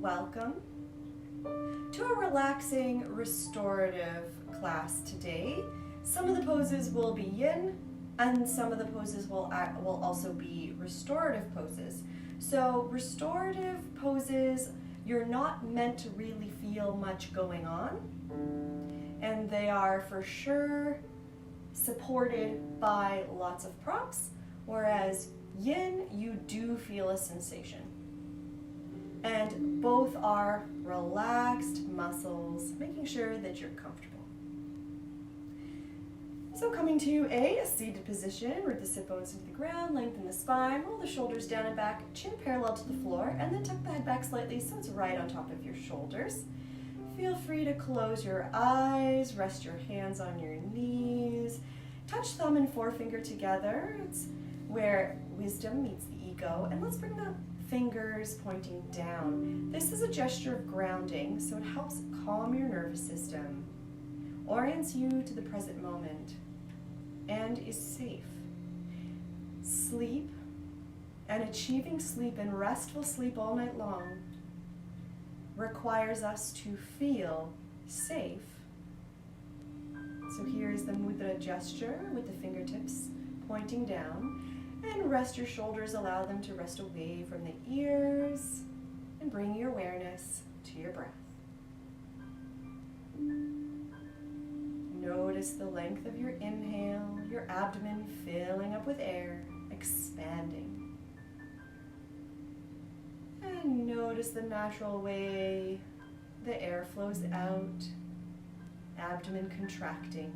welcome to a relaxing restorative class today. Some of the poses will be yin and some of the poses will also be restorative poses. So restorative poses, you're not meant to really feel much going on, and they are for sure supported by lots of props, whereas yin, you do feel a sensation. And both are relaxed muscles, making sure that you're comfortable. So coming to a seated position, root the sit bones into the ground, lengthen the spine, roll the shoulders down and back, chin parallel to the floor, and then tuck the head back slightly so it's right on top of your shoulders. Feel free to close your eyes, rest your hands on your knees, touch thumb and forefinger together. It's where wisdom meets the ego, and let's bring the fingers pointing down. This is a gesture of grounding, so it helps calm your nervous system, orients you to the present moment, and is safe. Sleep and achieving sleep and restful sleep all night long requires us to feel safe. So here is the mudra gesture with the fingertips pointing down, and rest your shoulders, allow them to rest away from the ears, and bring your awareness to your breath. Notice the length of your inhale, your abdomen filling up with air, expanding. And notice the natural way the air flows out, abdomen contracting.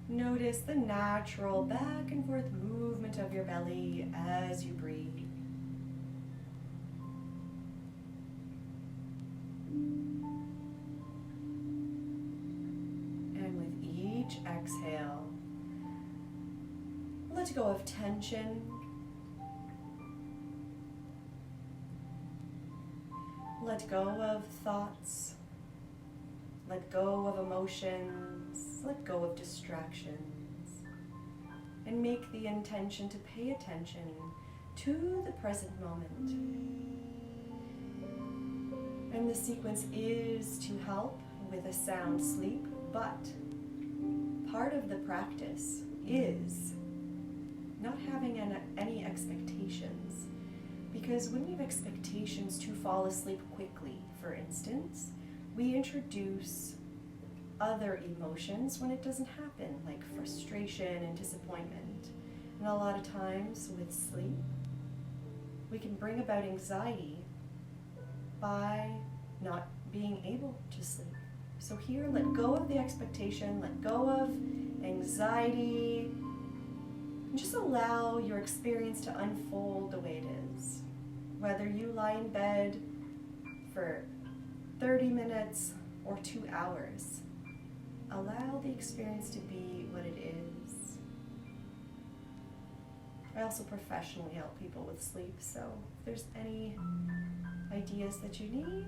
Notice the natural back and forth movement of your belly as you breathe. And with each exhale, let go of tension. Let go of thoughts. Let go of emotions. Let go of distractions. And make the intention to pay attention to the present moment. And the sequence is to help with a sound sleep, but part of the practice is not having any expectations. Because when we have expectations to fall asleep quickly, for instance, we introduce other emotions when it doesn't happen, like frustration and disappointment. And a lot of times with sleep, we can bring about anxiety by not being able to sleep. So here, let go of the expectation, let go of anxiety, and just allow your experience to unfold the way it is. Whether you lie in bed for 30 minutes or 2 hours, allow the experience to be what it is. I also professionally help people with sleep, so if there's any ideas that you need,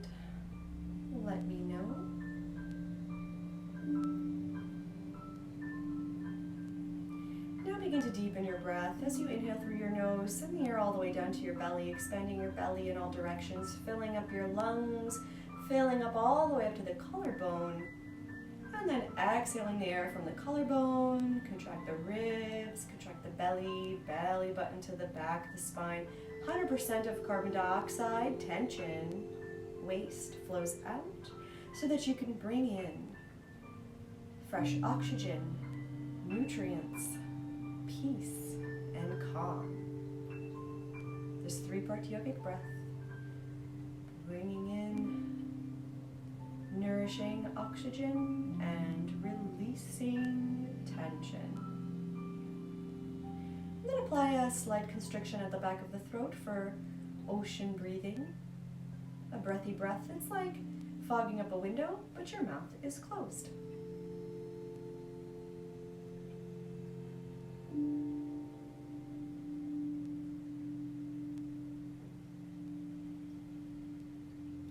let me know. Now begin to deepen your breath. As you inhale through your nose, send the air all the way down to your belly, expanding your belly in all directions, filling up your lungs, filling up all the way up to the collarbone, and then exhaling the air from the collarbone, contract the ribs, contract the belly, belly button to the back of the spine. 100% of carbon dioxide, tension, waste flows out so that you can bring in fresh oxygen, nutrients, peace, and calm. This 3-part yogic breath, bringing in nourishing oxygen and releasing tension. And then apply a slight constriction at the back of the throat for ocean breathing. A breathy breath. It's like fogging up a window, but your mouth is closed.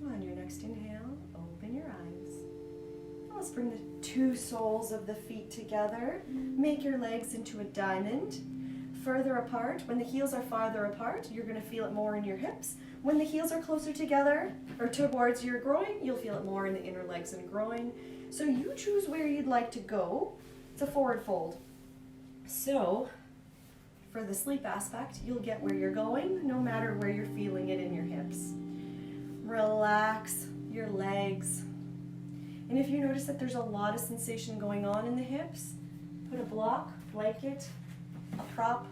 On your next inhale, open your eyes. Now let's bring the two soles of the feet together. Make your legs into a diamond. further apart. When the heels are farther apart, you're going to feel it more in your hips. When the heels are closer together or towards your groin, you'll feel it more in the inner legs and groin. So you choose where you'd like to go. It's a forward fold. So for the sleep aspect, you'll get where you're going no matter where you're feeling it in your hips. Relax your legs. And if you notice that there's a lot of sensation going on in the hips, put a block, blanket, a prop,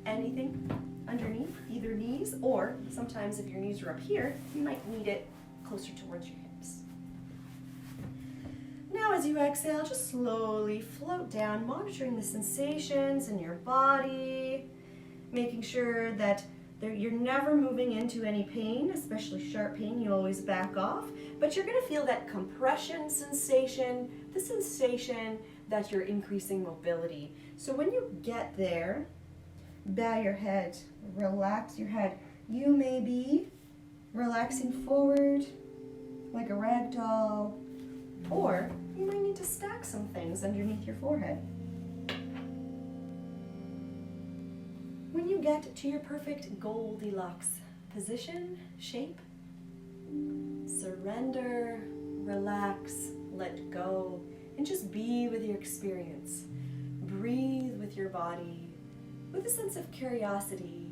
anything underneath, either knees, or sometimes if your knees are up here, you might need it closer towards your hips. Now as you exhale, just slowly float down, monitoring the sensations in your body, making sure that you're never moving into any pain, especially sharp pain. You always back off, but you're going to feel that compression sensation, the sensation that you're increasing mobility. So when you get there, bow your head, relax your head. You may be relaxing forward like a rag doll, or you might need to stack some things underneath your forehead. When you get to your perfect Goldilocks position, shape, surrender, relax, let go, and just be with your experience. Breathe with your body, with a sense of curiosity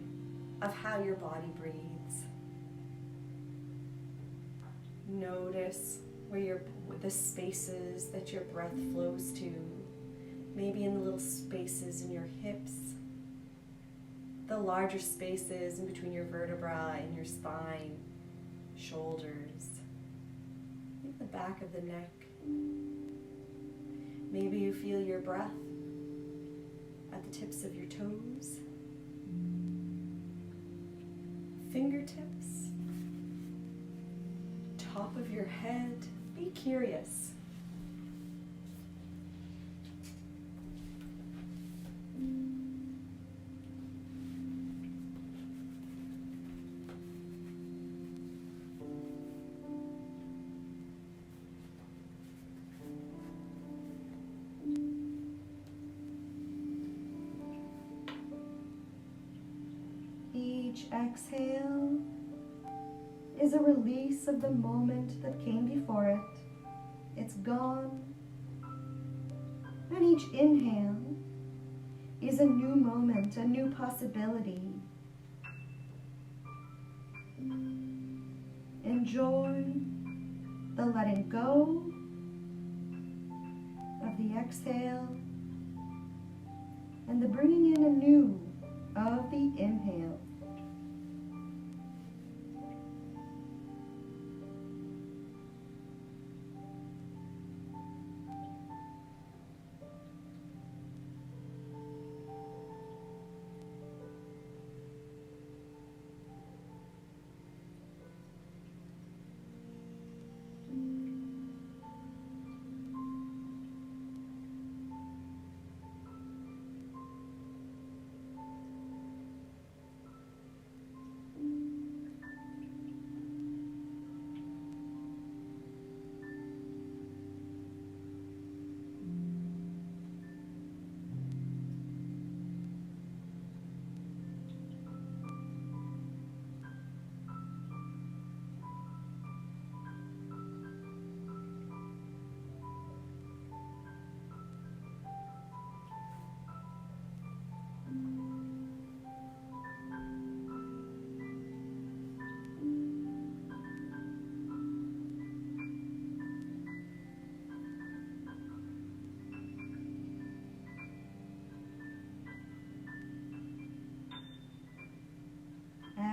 of how your body breathes. Notice where the spaces that your breath flows to, maybe in the little spaces in your hips, the larger spaces in between your vertebrae and your spine, shoulders, maybe the back of the neck. Maybe you feel your breath at the tips of your toes, fingertips, top of your head. Be curious. Each exhale is a release of the moment that came before it. It's gone. And each inhale is a new moment, a new possibility. Enjoy the letting go of the exhale and the bringing in anew of the inhale.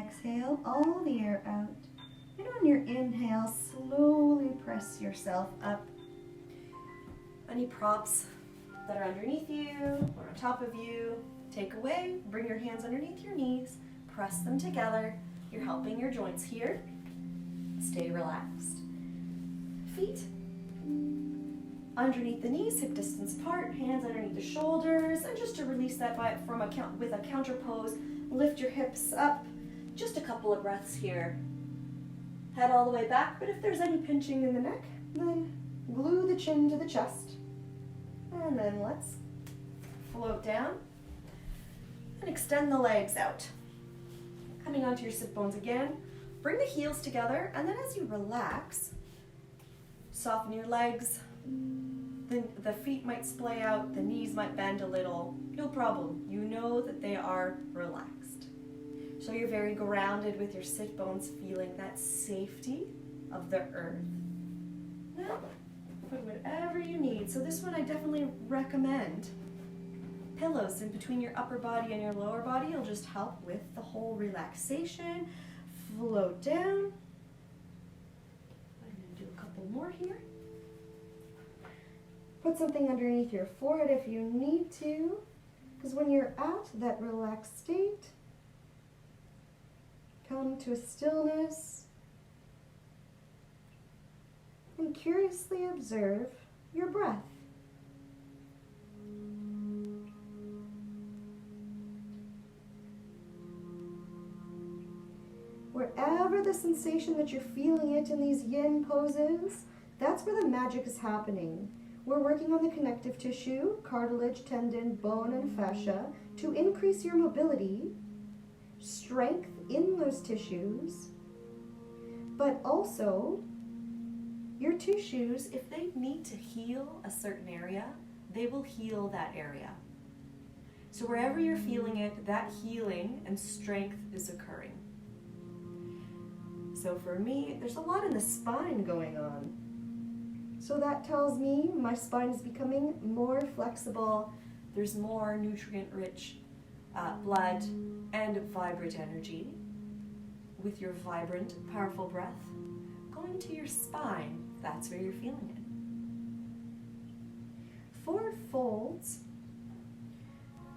Exhale all the air out. And on your inhale, slowly press yourself up. Any props that are underneath you or on top of you, take away. Bring your hands underneath your knees. Press them together. You're helping your joints here. Stay relaxed. Feet underneath the knees, hip distance apart, hands underneath the shoulders. And just to release that with a counter pose, lift your hips up. Just a couple of breaths here. Head all the way back, but if there's any pinching in the neck, then glue the chin to the chest. And then let's float down. And extend the legs out. Coming onto your sit bones again. Bring the heels together, and then as you relax, soften your legs. The feet might splay out, the knees might bend a little. No problem. You know that they are relaxed. So you're very grounded with your sit bones, feeling that safety of the earth. Now, put whatever you need. So this one I definitely recommend. Pillows in between your upper body and your lower body will just help with the whole relaxation. Float down. I'm going to do a couple more here. Put something underneath your forehead if you need to, because when you're at that relaxed state, come to a stillness and curiously observe your breath. Wherever the sensation that you're feeling it in these yin poses, that's where the magic is happening. We're working on the connective tissue, cartilage, tendon, bone, and fascia to increase your mobility, strength in those tissues, but also your tissues, if they need to heal a certain area, they will heal that area. So wherever you're feeling it, that healing and strength is occurring. So for me, there's a lot in the spine going on. So that tells me my spine is becoming more flexible. There's more nutrient-rich blood and vibrant energy with your vibrant, powerful breath going to your spine. That's where you're feeling it. Forward folds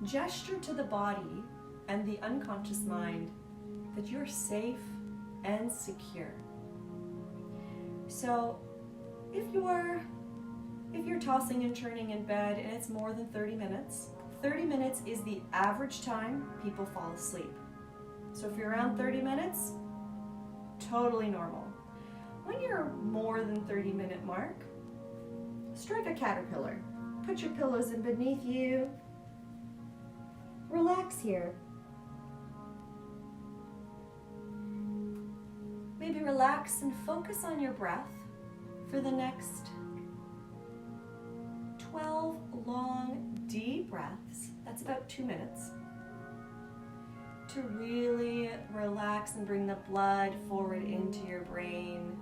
gesture to the body and the unconscious mind that you're safe and secure. So if you're tossing and turning in bed and it's more than 30 minutes is the average time people fall asleep. So if you're around 30 minutes, totally normal. When you're more than 30-minute mark, strike a caterpillar. Put your pillows in beneath you. Relax here. Maybe relax and focus on your breath for the next 12 long, deep breaths. That's about 2 minutes. To really relax and bring the blood forward into your brain.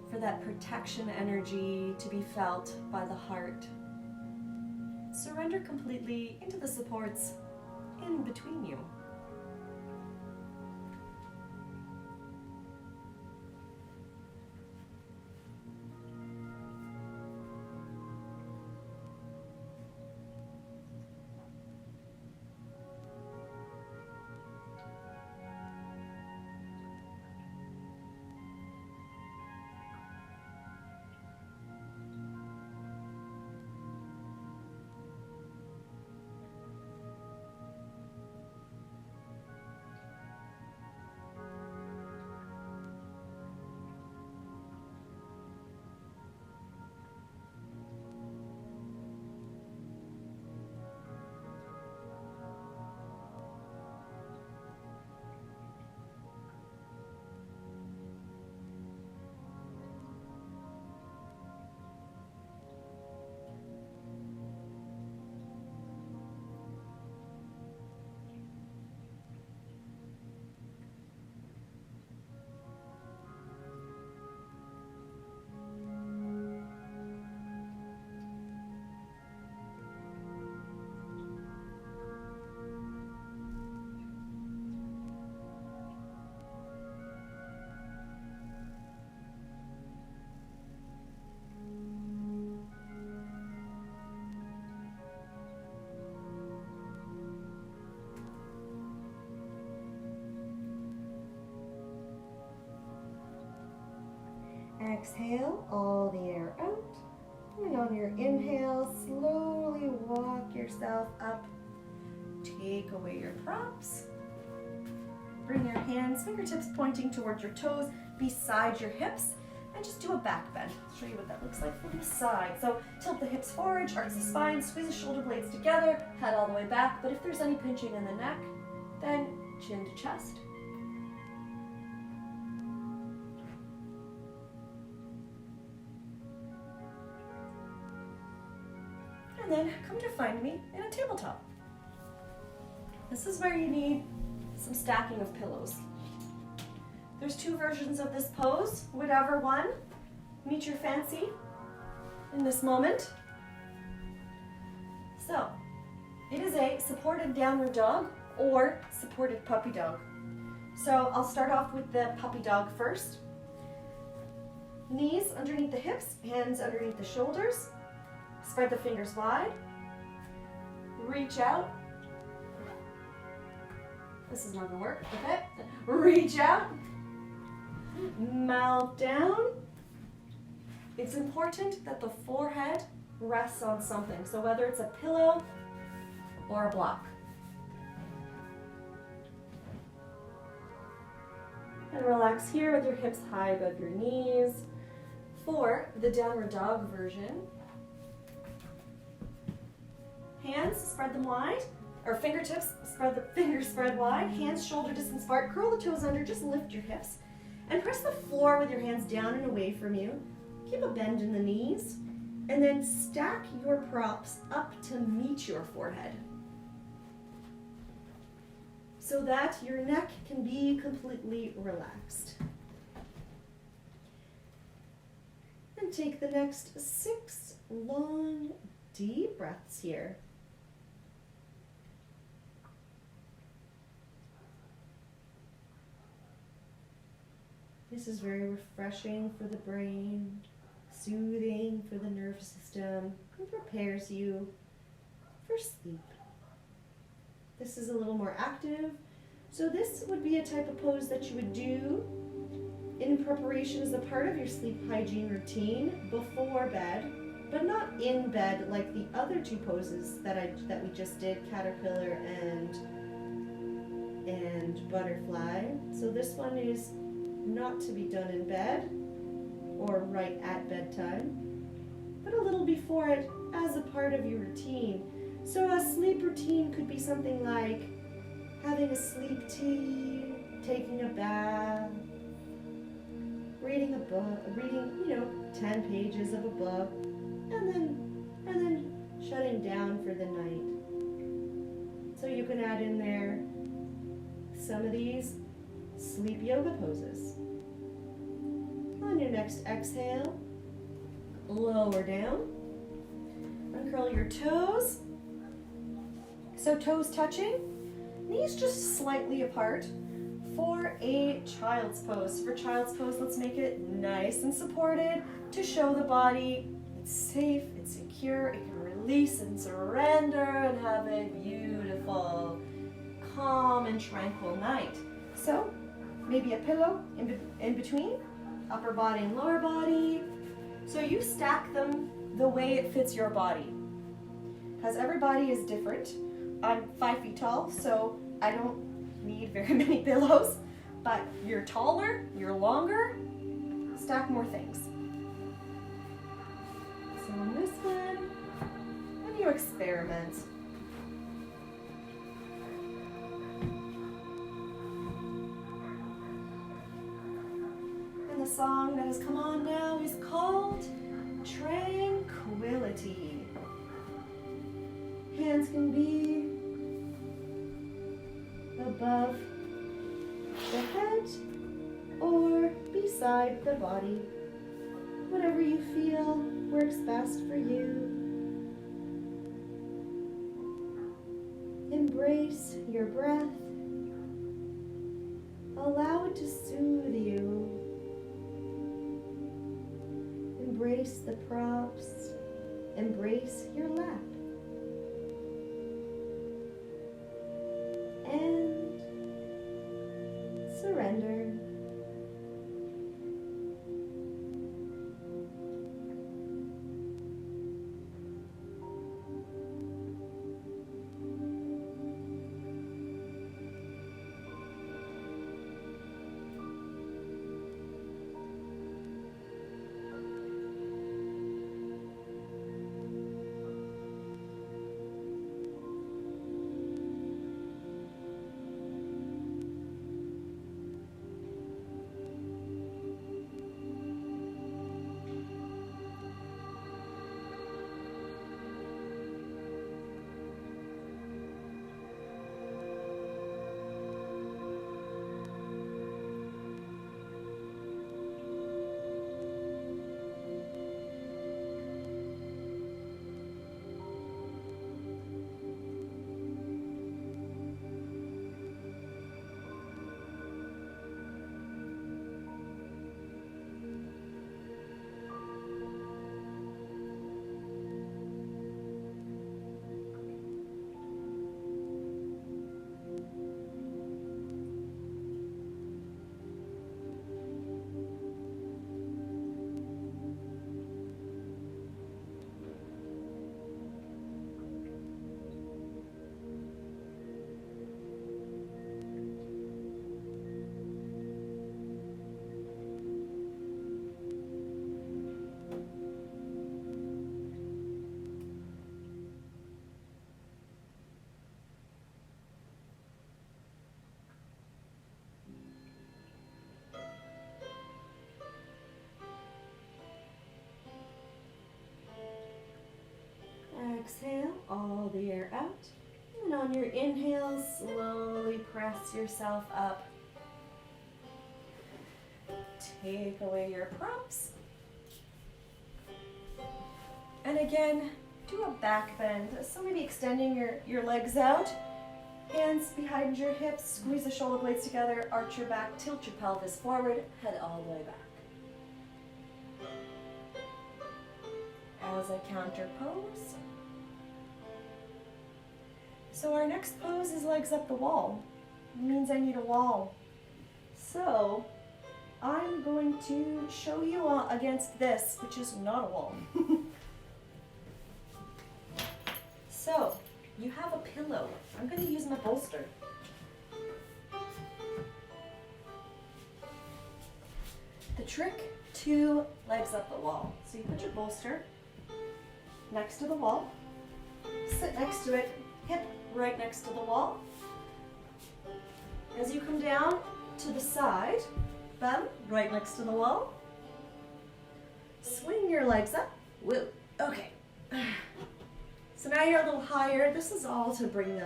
For that protection energy to be felt by the heart. Surrender completely into the supports in between you. Exhale all the air out. And on your inhale, slowly walk yourself up. Take away your props. Bring your hands, fingertips pointing towards your toes, beside your hips. and just do a back bend. I'll show you what that looks like from the side. So tilt the hips forward, arch the spine, squeeze the shoulder blades together, head all the way back. But if there's any pinching in the neck, then chin to chest. And then come to find me in a tabletop. This is where you need some stacking of pillows. There's two versions of this pose, whatever one meets your fancy in this moment. So, it is a supported downward dog or supported puppy dog. So I'll start off with the puppy dog first. Knees underneath the hips, hands underneath the shoulders. Spread the fingers wide. Reach out. This is not gonna work, okay? Reach out. Mouth down. It's important that the forehead rests on something. So whether it's a pillow or a block. And relax here with your hips high above your knees. For the downward dog version, hands, spread them wide, or fingertips, spread the fingers spread wide, hands shoulder distance apart, curl the toes under, just lift your hips, and press the floor with your hands down and away from you. Keep a bend in the knees, and then stack your props up to meet your forehead, so that your neck can be completely relaxed. And take the next 6 long, deep breaths here. This is very refreshing for the brain, soothing for the nervous system, and prepares you for sleep. This is a little more active, so this would be a type of pose that you would do in preparation as a part of your sleep hygiene routine before bed, but not in bed like the other two poses that we just did, caterpillar and butterfly. So this one is not to be done in bed or right at bedtime, but a little before it as a part of your routine. So a sleep routine could be something like having a sleep tea, taking a bath, reading a book, reading 10 pages of a book, and then shutting down for the night. So you can add in there some of these sleep yoga poses. On your next exhale, lower down, uncurl your toes. So toes touching, knees just slightly apart for a child's pose. For child's pose, let's make it nice and supported to show the body it's safe, it's secure, it can release and surrender and have a beautiful, calm and tranquil night. So maybe a pillow in between, upper body and lower body. So you stack them the way it fits your body, because every body is different. I'm 5 feet tall, so I don't need very many pillows, but you're taller, you're longer, stack more things. So on this one, and you experiment. And the song that has come on now is called Tranquility. Hands can be above the head or beside the body. Whatever you feel works best for you. Embrace your breath. Allow it to soothe you. Embrace the props. Embrace your lap. And surrender. Pull the air out. And on your inhale, slowly press yourself up. Take away your props. And again, do a back bend. So maybe extending your legs out. Hands behind your hips, squeeze the shoulder blades together, arch your back, tilt your pelvis forward, head all the way back. As a counter pose. So our next pose is legs up the wall. It means I need a wall. So I'm going to show you against this, which is not a wall. So you have a pillow. I'm going to use my bolster. The trick to legs up the wall. So you put your bolster next to the wall, sit next to it, hip right next to the wall. As you come down to the side, bum right next to the wall. Swing your legs up. Woo. Okay. So now you're a little higher. This is all to bring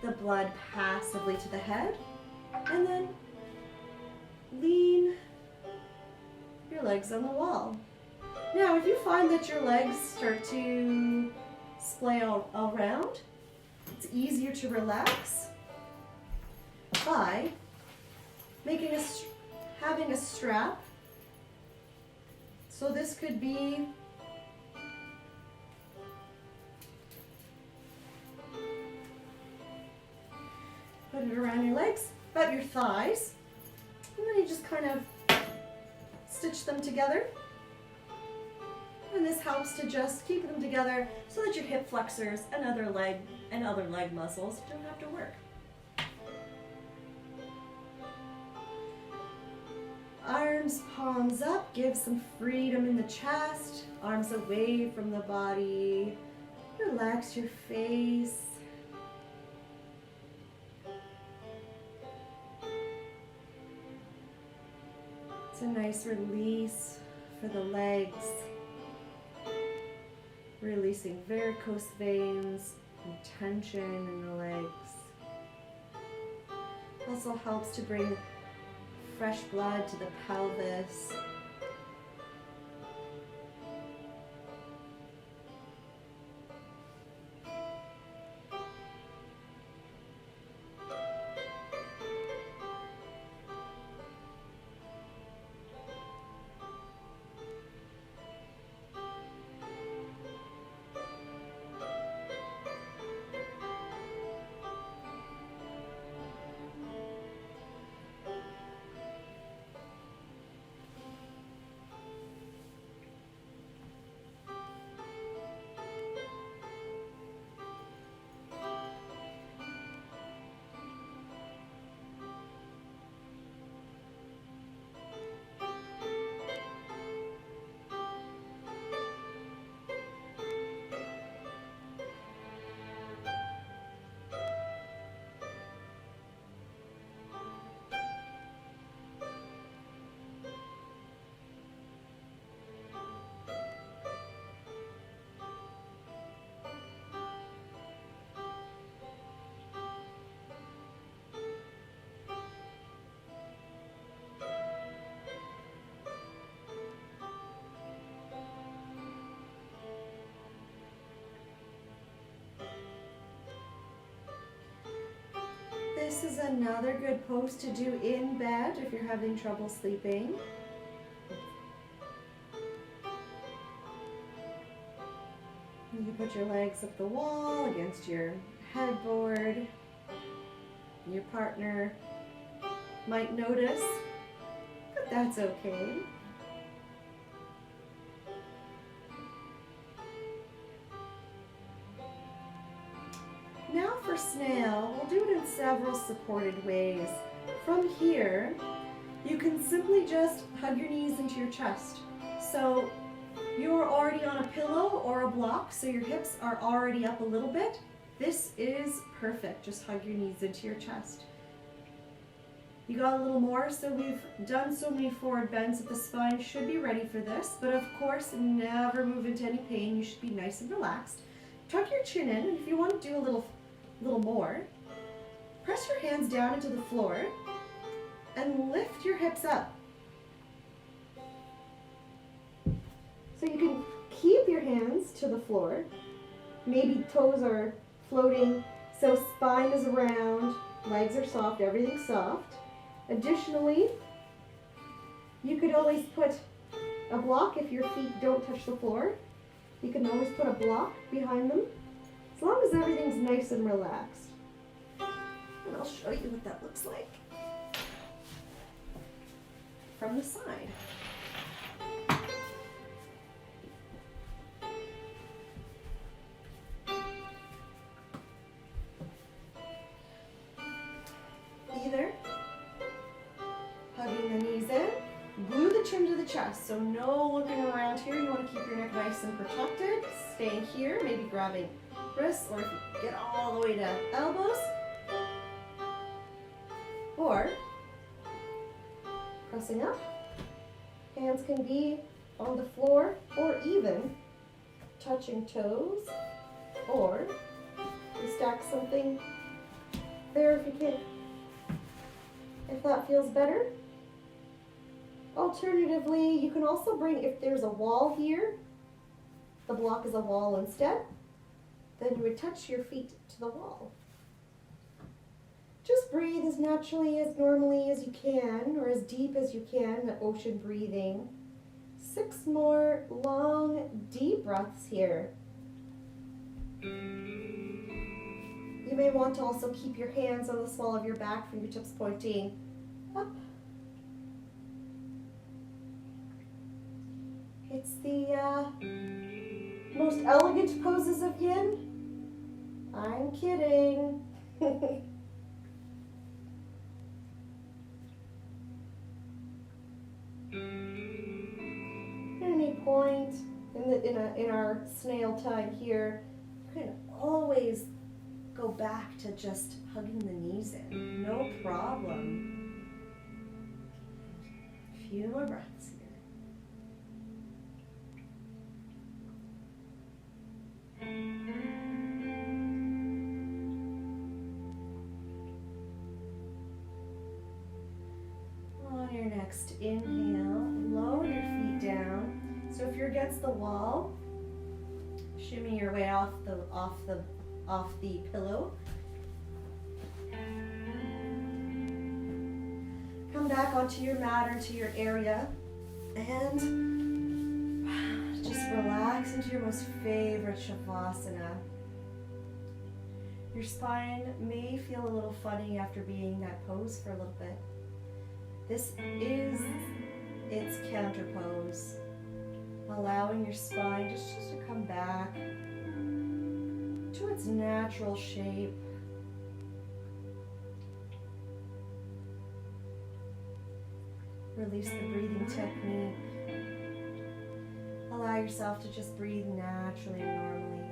the blood passively to the head. And then lean your legs on the wall. Now, if you find that your legs start to splay all around, it's easier to relax by having a strap. So this could be put it around your legs, about your thighs, and then you just kind of stitch them together. And this helps to just keep them together so that your hip flexors and other leg muscles don't have to work. Arms, palms up, give some freedom in the chest, arms away from the body. Relax your face. It's a nice release for the legs. Releasing varicose veins and tension in the legs. Also helps to bring fresh blood to the pelvis. This is another good pose to do in bed if you're having trouble sleeping. You put your legs up the wall against your headboard. Your partner might notice, but that's okay. Now for snail, we'll do it in several supported ways. From here, you can simply just hug your knees into your chest. So you're already on a pillow or a block, so your hips are already up a little bit. This is perfect. Just hug your knees into your chest. You got a little more, so we've done so many forward bends that the spine should be ready for this, but of course, never move into any pain. You should be nice and relaxed. tuck your chin in, and if you want to do a little more, press your hands down into the floor and lift your hips up. So you can keep your hands to the floor. Maybe toes are floating, so spine is round, legs are soft, everything's soft. Additionally, you could always put a block if your feet don't touch the floor. You can always put a block behind them, as long as everything's nice and relaxed. And I'll show you what that looks like from the side. Either hugging the knees in, glue the chin to the chest, so no looking around here. You want to keep your neck nice and protected. Staying here, maybe grabbing wrists, or if you get all the way to elbows, or pressing up. Hands can be on the floor, or even touching toes, or you stack something there if you can, if that feels better. Alternatively, you can also bring, if there's a wall here, the block is a wall instead, then you would touch your feet to the wall. Just breathe as naturally, as normally as you can, or as deep as you can, the ocean breathing. 6 more long, deep breaths here. You may want to also keep your hands on the small of your back, fingertips pointing up. It's the most elegant poses of yin. I'm kidding. At any point in our snail time here, you can always go back to just hugging the knees in. No problem. A few more breaths here. On your next inhale, lower your feet down. So if you're against the wall, shimmy your way off the pillow. Come back onto your mat or to your area and just relax into your most favorite shavasana. Your spine may feel a little funny after being in that pose for a little bit. This is its counter pose, allowing your spine just to come back to its natural shape. Release the breathing technique. Allow yourself to just breathe naturally and normally.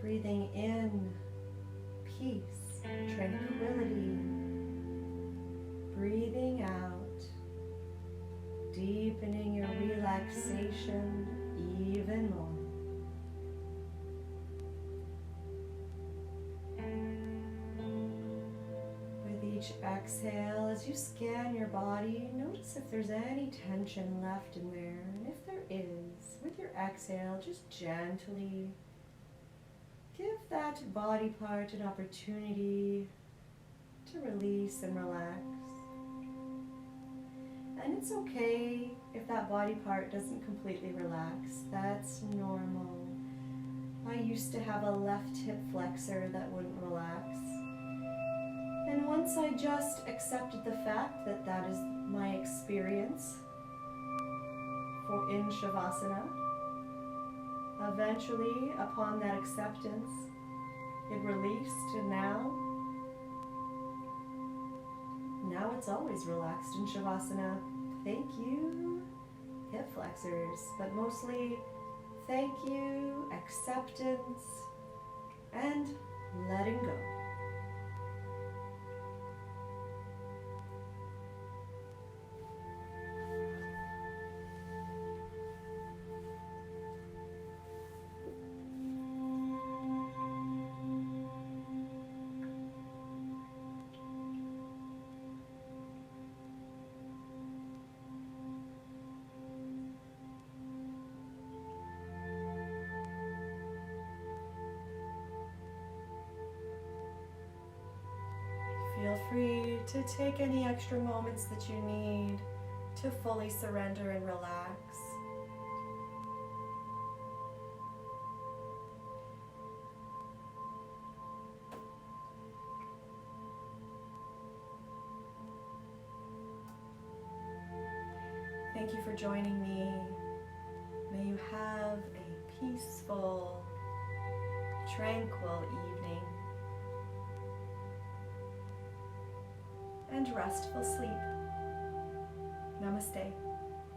Breathing in peace, tranquility. Breathing out, deepening your relaxation even more. With each exhale, as you scan your body, notice if there's any tension left in there. And if there is, with your exhale, just gently give that body part an opportunity to release and relax. And it's okay if that body part doesn't completely relax. That's normal. I used to have a left hip flexor that wouldn't relax. And once I just accepted the fact that that is my experience in Shavasana, eventually, upon that acceptance, it released, and now it's always relaxed in Shavasana. Thank you, hip flexors, but mostly thank you, acceptance, and letting go. Feel free to take any extra moments that you need to fully surrender and relax. Thank you for joining me. May you have a peaceful, tranquil evening and restful sleep. Namaste.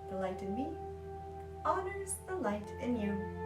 The light in me honors the light in you.